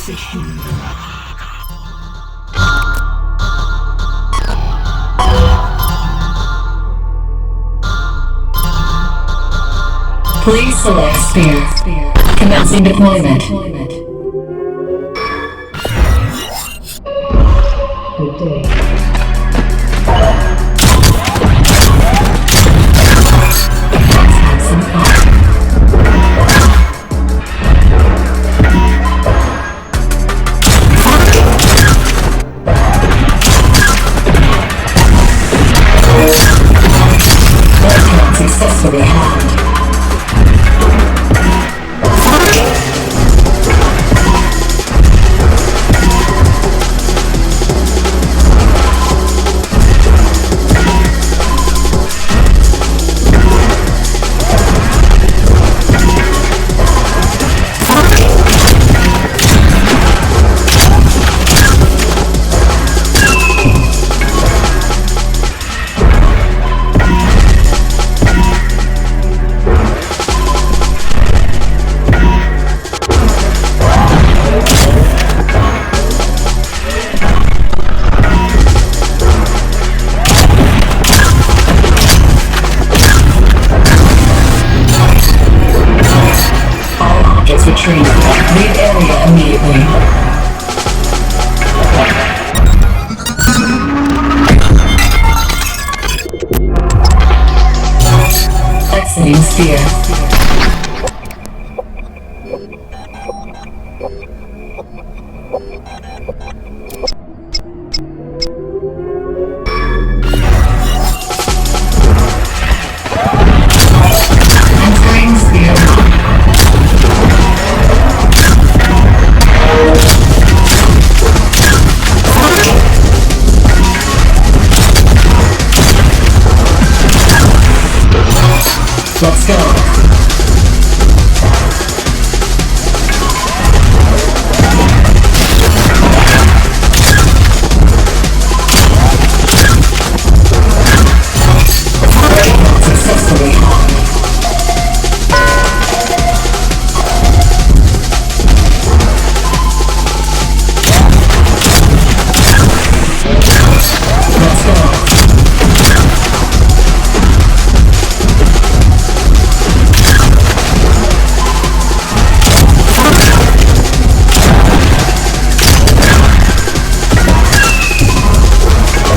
Please select sphere. Commencing deployment. Good day. Successfully hacked. Retreat. Leave area immediately. Exiting sphere. Entering sphere. Let's go. Successfully hacked. Let's go.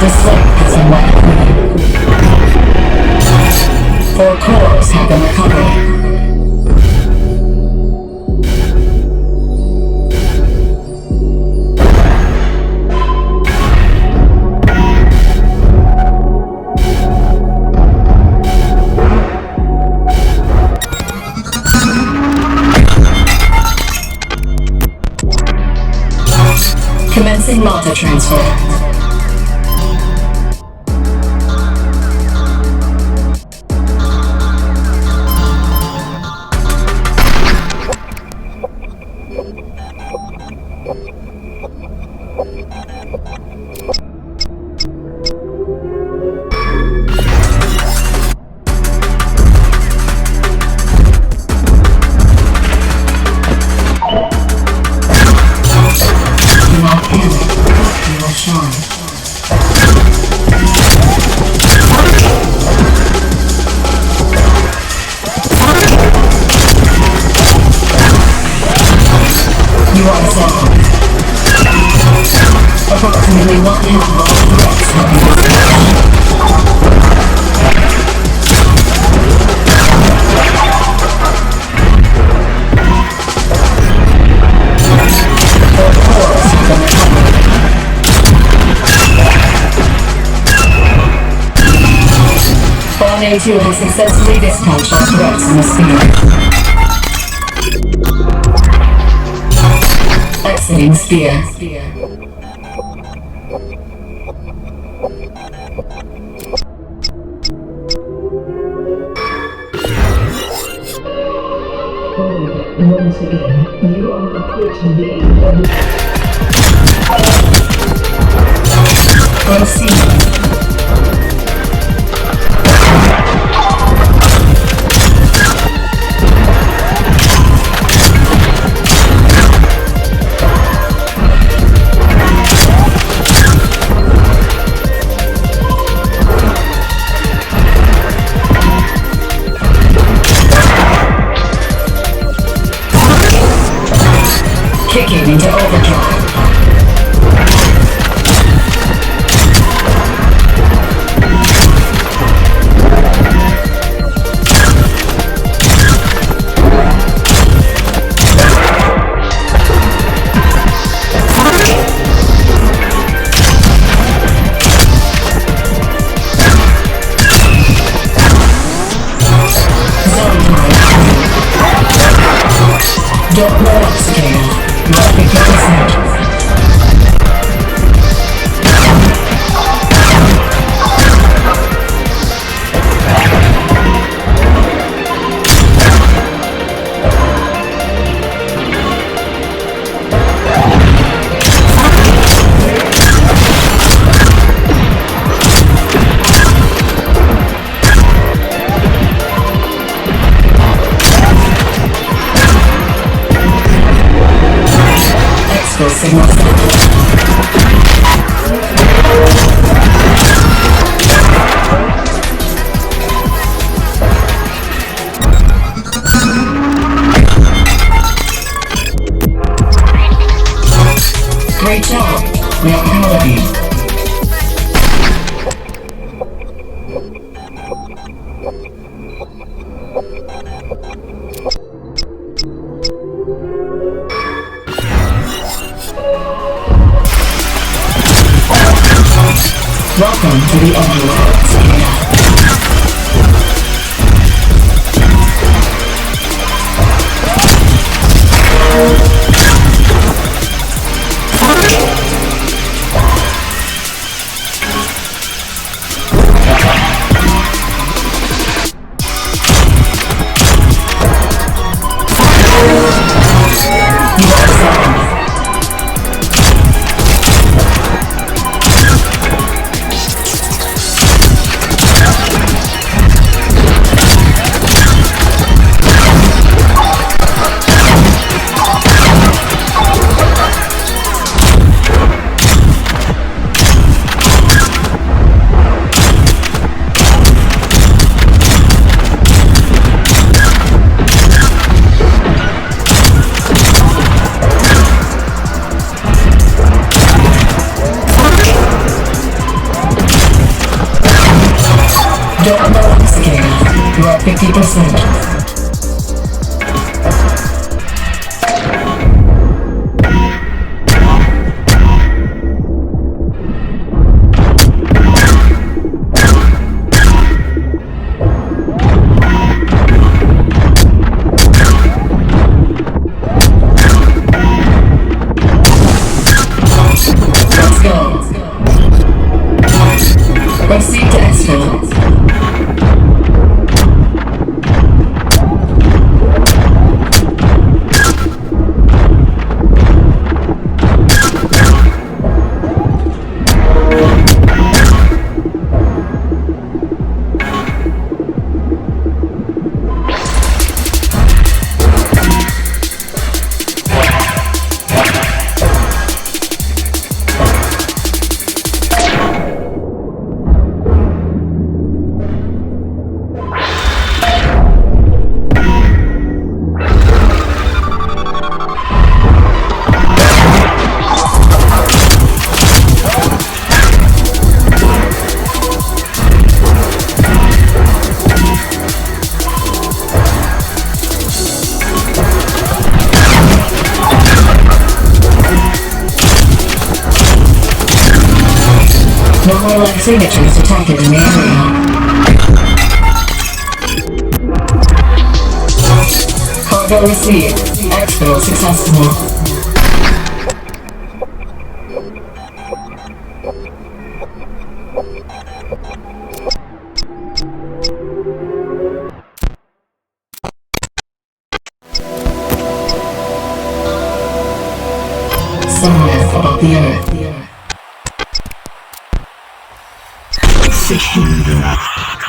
The slip has been wiped clean. 4 cores have been recovered. Commencing Mata transfer. You are sound. Approximately 1 half of all threats have been dispatched. All cores have been recovered. Spawn A2 has successfully dispatched all threats in the sphere. Exiting sphere. Thank you. Once again, you are approaching the end of the... Proceed. Kicking into overdrive. Don't let up, Cicada. Not 50%. Signal Great job. We are proud of you. Welcome to the underworld, Cicada. You are sorry. Don't let up, Cicada. You are 50%. Let's go. Proceed to exfil. No more live signatures detected in the area. Cargo received. Exfil successful. somewhere above the earth. Cicadamata.